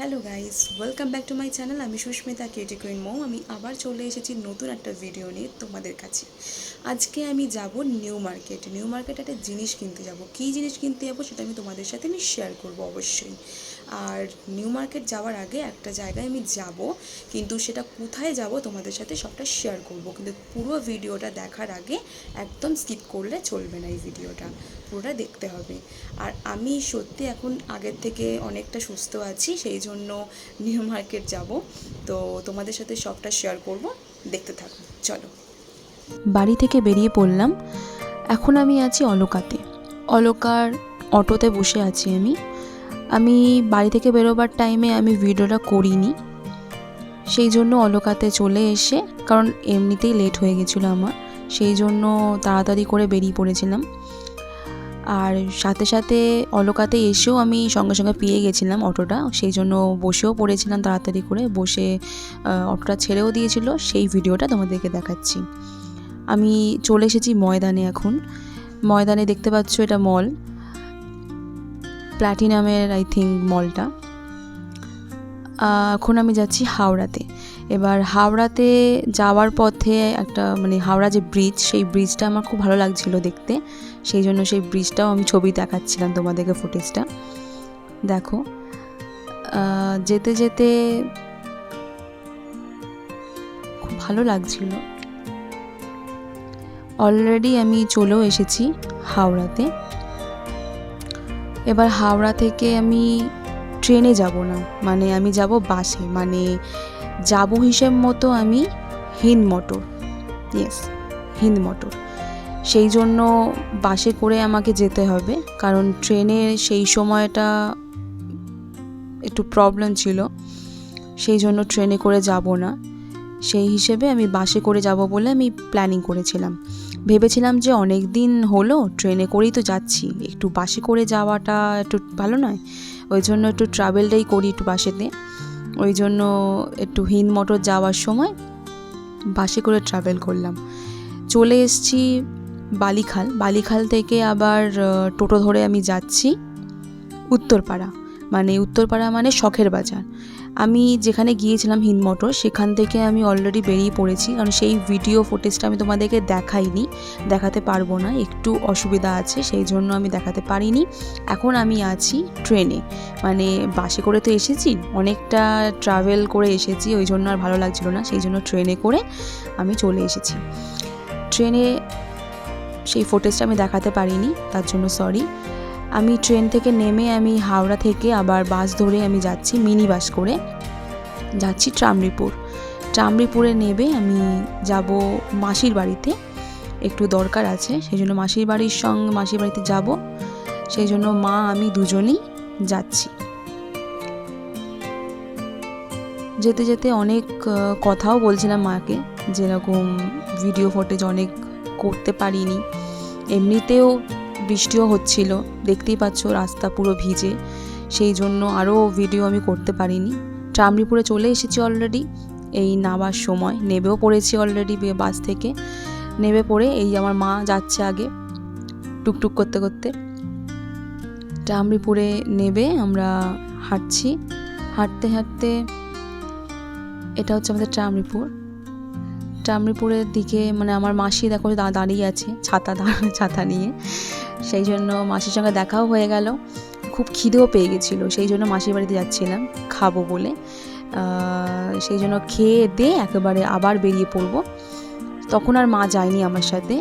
Hello guys, welcome back to my channel. আমি Susmita cutie queen মম। আমি আবার চলে এসেছি নতুন একটা ভিডিও নিয়ে তোমাদের কাছে। আজকে আমি যাব নিউ মার্কেট। নিউ মার্কেটে একটা জিনিস কিনতে যাব। কী জিনিস কিনতে যাবো সেটা আমি তোমাদের সাথে শেয়ার করব অবশ্যই। আর নিউ মার্কেট যাওয়ার আগে একটা জায়গায় আমি যাব, কিন্তু সেটা কোথায় যাব তোমাদের সাথে সবটা শেয়ার করব। কিন্তু পুরো ভিডিওটা দেখার আগে একদম স্কিপ করলে চলবে না, এই ভিডিওটা পুরোটা দেখতে হবে। আর আমি সত্যি এখন আগের থেকে অনেকটা সুস্থ আছি, সেই জন্য নিউ মার্কেট যাব। তো তোমাদের সাথে সবটা শেয়ার করব, দেখতে থাকো, চলো। বাড়ি থেকে বেরিয়ে পড়লাম। এখন আমি আছি অলকাতে। অলকার অটোতে বসে আছি আমি বাড়ি থেকে বেরোবার টাইমে আমি ভিডিওটা করিনি, সেই জন্য অলকাতে চলে এসে, কারণ এমনিতেই লেট হয়ে গেছিলো আমার, সেই জন্য তাড়াতাড়ি করে বেরিয়ে পড়েছিলাম। আর সাথে সাথে অলকাতে এসেও আমি সঙ্গে সঙ্গে পেয়ে গেছিলাম অটোটা, সেই জন্য বসেও পড়েছিলাম তাড়াতাড়ি করে। বসে অটোটা ছেড়েও দিয়েছিল, সেই ভিডিওটা তোমাদেরকে দেখাচ্ছি। আমি চলে এসেছি ময়দানে। এখন ময়দানে দেখতে পাচ্ছ, এটা মল, প্ল্যাটিনামের আই থিঙ্ক মলটা। এখন আমি যাচ্ছি হাওড়াতে। এবার হাওড়াতে যাওয়ার পথে একটা হাওড়া যে ব্রিজ, সেই ব্রিজটা আমার খুব ভালো লাগছিল দেখতে, সেই জন্য সেই ব্রিজটাও আমি ছবি দেখাচ্ছিলাম তোমাদেরকে, ফুটেজটা দেখো। যেতে যেতে খুব ভালো লাগছিল। অলরেডি আমি চলেও এসেছি হাওড়াতে। এবার হাওড়া থেকে আমি ট্রেনে যাব না, আমি যাব বাসে, যাব হিসেব মতো আমি হিন্দ মোটর, হিন্দ মোটর। সেই জন্য বাসে করে আমাকে যেতে হবে, কারণ ট্রেনে সেই সময়টা একটু প্রবলেম ছিল, সেই জন্য ট্রেনে করে যাব না। সেই হিসেবে আমি বাসে করে যাব বলে আমি প্ল্যানিং করেছিলাম। ভেবেছিলাম যে অনেক দিন হলো ট্রেনে করেই তো যাচ্ছি, একটু বাসে করে যাওয়াটা একটু ভালো নয়, ওই জন্য একটু ট্রাভেলটাই করি একটু বাসেতে। ওই জন্য একটু হিন্দ মোটর যাওয়ার সময় বাসে করে ট্রাভেল করলাম। চলে এসেছি বালিখাল। বালিখাল থেকে আবার টোটো ধরে আমি যাচ্ছি উত্তরপাড়া, উত্তরপাড়া শখের বাজার। আমি যেখানে গিয়েছিলাম হিন্দ মোটর, সেখান থেকে আমি অলরেডি বেরিয়ে পড়েছি, কারণ সেই ভিডিও ফুটেজটা আমি তোমাদেরকে দেখাইনি, দেখাতে পারবো না, একটু অসুবিধা আছে, সেই জন্য আমি দেখাতে পারিনি। এখন আমি আছি ট্রেনে, বাসে করে তো এসেছি, অনেকটা ট্রাভেল করে এসেছি, ওই জন্য আর ভালো লাগছিল না, সেই জন্য ট্রেনে করে আমি চলে এসেছি। ট্রেনে সেই ফুটেজটা আমি দেখাতে পারিনি, তার জন্য সরি। আমি ট্রেন থেকে নেমে আমি হাওড়া থেকে আবার বাস ধরে আমি যাচ্ছি, মিনি বাস করে যাচ্ছি ট্রামরিপুর। ট্রামরিপুরে নেবে আমি যাব মাসির বাড়িতে, একটু দরকার আছে, সেই জন্য মাসির বাড়িতে যাব, সেই জন্য মা আমি দুজনেই যাচ্ছি। যেতে যেতে অনেক কথাও বলছিলাম মাকে, যেরকম ভিডিও ফুটেজ অনেক করতে পারিনি, এমনিতেও বৃষ্টিও হচ্ছিল, দেখতেই পাচ্ছ রাস্তা পুরো ভিজে, সেই জন্য আরও ভিডিও আমি করতে পারিনি। ট্রামরিপুরে চলে এসেছি অলরেডি, এই নামার সময় নেবেও পড়েছি অলরেডি বাস থেকে। নেমে পড়ে এই আমার মা যাচ্ছে আগে টুকটুক করতে করতে। ট্রামরিপুরে নেবে আমরা হাঁটছি, হাঁটতে হাঁটতে, এটা হচ্ছে আমাদের ট্রামরিপুরের দিকে, আমার মাসি দেখো দাঁড়িয়ে আছে ছাতা নিয়ে, সেই জন্য মাসির সঙ্গে দেখাও হয়ে গেল। খুব খিদেও পেয়ে গেছিলো, সেই জন্য মাসির বাড়িতে যাচ্ছিলাম খাবো বলে, সেই জন্য খেয়ে দিয়ে একেবারে আবার বেরিয়ে পড়বো। তখন আর মা যায়নি আমার সাথে,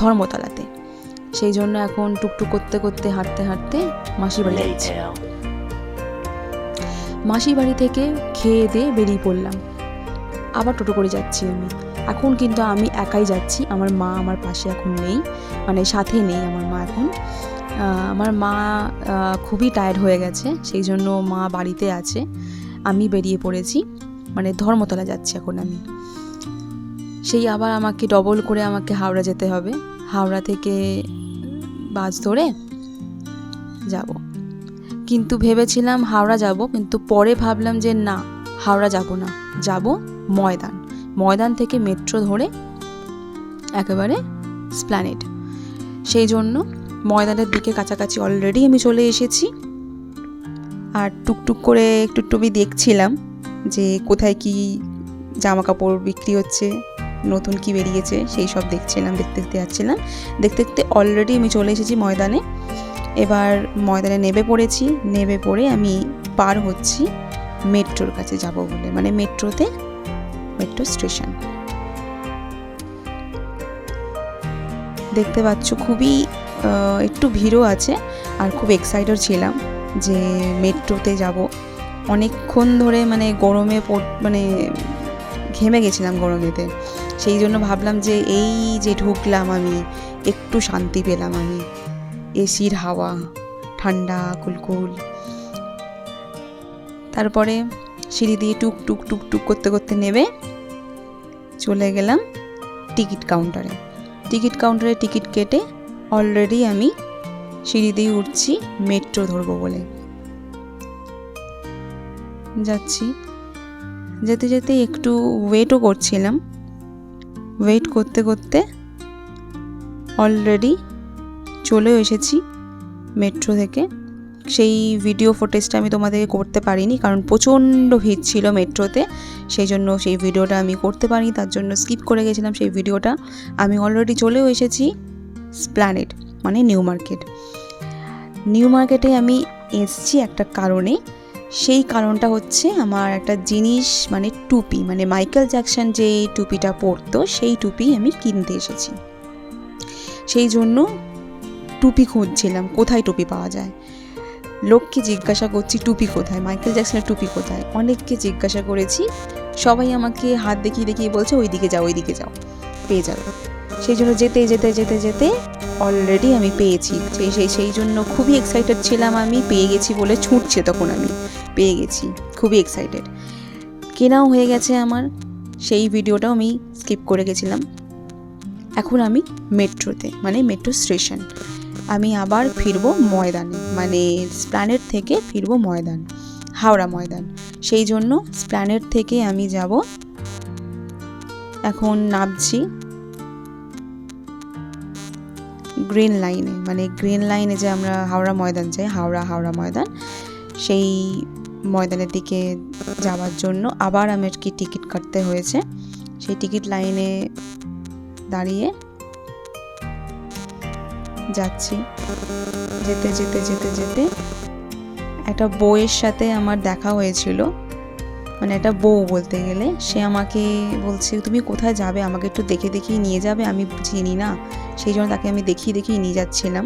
ধর্মতলাতে, সেই জন্য এখন টুকটুক করতে করতে হাঁটতে হাঁটতে মাসির বাড়ি যাচ্ছি। মাসির বাড়ি থেকে খেয়ে দিয়ে বেরিয়ে পড়লাম, আবার টোটো করে যাচ্ছি আমি। এখন কিন্তু আমি একাই যাচ্ছি, আমার মা আমার পাশে এখন নেই, সাথে নেই আমার মা এখন। আমার মা খুবই টায়ার্ড হয়ে গেছে, সেই জন্য মা বাড়িতে আছে, আমি বেরিয়ে পড়েছি, ধর্মতলা যাচ্ছি এখন আমি। সেই আবার আমাকে ডবল করে আমাকে হাওড়া যেতে হবে, হাওড়া থেকে বাস ধরে যাব। কিন্তু ভেবেছিলাম হাওড়া যাব, কিন্তু পরে ভাবলাম যে না, হাওড়া যাব না, যাব ময়দান থেকে মেট্রো ধরে একেবারে এসপ্ল্যানেড। সেই জন্য ময়দানের দিকে কাছাকাছি অলরেডি আমি চলে এসেছি। আর টুকটুক করে একটু টুবি দেখছিলাম যে কোথায় কি জামা কাপড় বিক্রি হচ্ছে, নতুন কি বেরিয়েছে সেই সব দেখছিলাম, দেখতে দেখতে যাচ্ছিলাম। দেখতে দেখতে অলরেডি আমি চলে এসেছি ময়দানে। এবার ময়দানে নেমে পড়েছি, নেমে পড়ে আমি পার হচ্ছি মেট্রোর কাছে যাব বলে, মানে মেট্রো স্টেশন। দেখতে পাচ্ছ খুবই একটু ভিড়ও আছে, আর খুব এক্সাইটেড ছিলাম যে মেট্রোতে যাব। অনেকক্ষণ ধরে মানে গরমে মানে ঘেমে গেছিলাম গরমেতে, সেই জন্য ভাবলাম যে এই যে ঢুকলাম আমি, একটু শান্তি পেলাম আমি, এসির হাওয়া ঠান্ডা কুলকুল। তারপরে সিঁড়ি দিয়ে টুক টুক টুক টুক করতে করতে নেমে চলে গেলাম টিকিট কাউন্টারে। টিকিট কেটে অলরেডি আমি সিঁড়ি দিয়ে উঠছি মেট্রো ধরবো বলে। যাচ্ছি, যেতে যেতে একটু ওয়েটও করছিলাম। ওয়েট করতে করতে অলরেডি চলেও এসেছি মেট্রো থেকে। সেই ভিডিও ফুটেজটা আমি তোমাদেরকে করতে পারিনি, কারণ প্রচণ্ড ভিড় ছিল মেট্রোতে, সেই জন্য সেই ভিডিওটা আমি করতে পারিনি, তার জন্য স্কিপ করে গেছিলাম সেই ভিডিওটা। আমি অলরেডি চলেও এসেছি স্প্ল্যানেড, মানে নিউ মার্কেটে আমি এসেছি একটা কারণে। সেই কারণটা হচ্ছে আমার একটা জিনিস, মানে টুপি, মানে মাইকেল জ্যাকসন যে টুপিটা পরতো সেই টুপি আমি কিনতে এসেছি। সেই জন্য টুপি খুঁজছিলাম, কোথায় টুপি পাওয়া যায়। লোককে জিজ্ঞাসা করছি টুপি কোথায়, মাইকেল জ্যাকসনের টুপি কোথায়। অনেককে জিজ্ঞাসা করেছি, সবাই আমাকে হাত দেখিয়ে দেখিয়ে বলছে ওইদিকে যাও পেয়ে যাবে। সেই জন্য যেতে অলরেডি আমি পেয়েছি। সেই জন্য খুবই এক্সাইটেড ছিলাম আমি, পেয়ে গেছি বলে ছুটছে, তখন আমি পেয়ে গেছি, খুবই এক্সাইটেড। কেনাও হয়ে গেছে আমার, সেই ভিডিওটাও আমি স্কিপ করে গেছিলাম। এখন আমি মেট্রোতে, মানে মেট্রো স্টেশন। আমি আবার ফিরবো ময়দানে, মানে স্প্ল্যানেড থেকে ফিরবো ময়দান, হাওড়া ময়দান। সেই জন্য স্প্ল্যানেড থেকে আমি যাব, এখন নামছি গ্রিন লাইনে, মানে গ্রিন লাইনে যে আমরা হাওড়া ময়দান যাই, হাওড়া ময়দান, সেই ময়দানের দিকে যাওয়ার জন্য আবার আমাকে টিকিট কাটতে হয়েছে। সেই টিকিট লাইনে দাঁড়িয়ে যাচ্ছি। যেতে একটা বউয়ের সাথে আমার দেখা হয়েছিল, মানে একটা বউ বলতে গেলে। সে আমাকে বলছে তুমি কোথায় যাবে, আমাকে একটু দেখিয়ে নিয়ে যাবে, আমি চিনি না। সেই জন্য তাকে আমি দেখিয়ে নিয়ে যাচ্ছিলাম।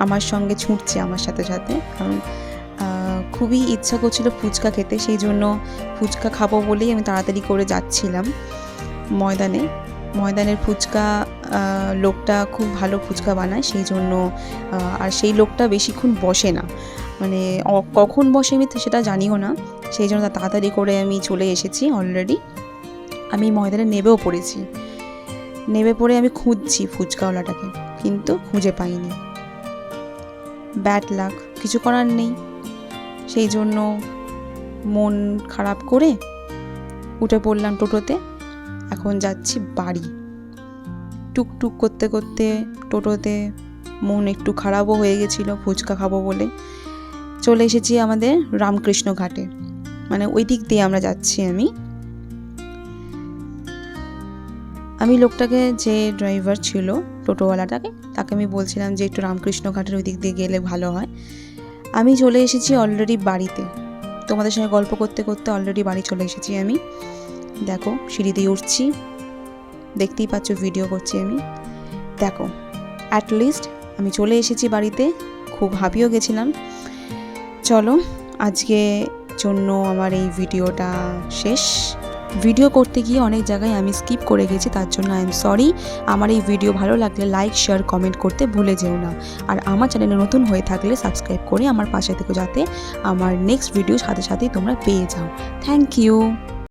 আমার সঙ্গে ছুটছে আমার সাথে, কারণ খুবই ইচ্ছা করছিল ফুচকা খেতে, সেই জন্য ফুচকা খাবো বলেই আমি তাড়াতাড়ি করে যাচ্ছিলাম ময়দানের ফুচকা। লোকটা খুব ভালো ফুচকা বানায়, সেই জন্য। আর সেই লোকটা বেশিক্ষণ বসে না, মানে কখন বসে আমি সেটা জানিও না। সেই জন্য তাড়াতাড়ি করে আমি চলে এসেছি অলরেডি। আমি ময়দানে নেমে পড়ে আমি খুঁজছি ফুচকাওয়ালাটাকে, কিন্তু খুঁজে পাইনি। ব্যাড লাক, কিছু করার নেই। সেই জন্য মন খারাপ করে উঠে পড়লাম টোটোতে। এখন যাচ্ছি বাড়ি। টুকটুক করতে করতে টোটোতে মন একটু খারাপও হয়ে গেছিলো ফুচকা খাবো বলে। চলে এসেছি আমাদের রামকৃষ্ণ ঘাটে, মানে ওই দিক দিয়ে আমরা যাচ্ছি। আমি লোকটাকে, যে ড্রাইভার ছিল টোটোওয়ালাটাকে, তাকে আমি বলছিলাম যে একটু রামকৃষ্ণ ঘাটের ওই দিক দিয়ে গেলে ভালো হয়। আমি চলে এসেছি অলরেডি বাড়িতে, তোমাদের সঙ্গে গল্প করতে করতে অলরেডি বাড়ি চলে এসেছি আমি। দেখো সিঁড়ি দিয়ে উঠছি, দেখতেই পাচ্ছ ভিডিও করছি আমি। দেখো অ্যাটলিস্ট আমি চলে এসেছি বাড়িতে, খুব হাঁপিয়েও গেছিলাম। চলো আজকে জন্য আমার এই ভিডিওটা শেষ। ভিডিও করতে গিয়ে অনেক জায়গায় আমি স্কিপ করে গেছি, তার জন্য আই এম সরি। আমার এই ভিডিও ভালো লাগলে লাইক শেয়ার কমেন্ট করতে ভুলে যেও না। আর আমার চ্যানেলে নতুন হয়ে থাকলে সাবস্ক্রাইব করে আমার পাশে থেকো, যাতে আমার নেক্সট ভিডিও সাথে সাথেই তোমরা পেয়ে যাও। Thank you.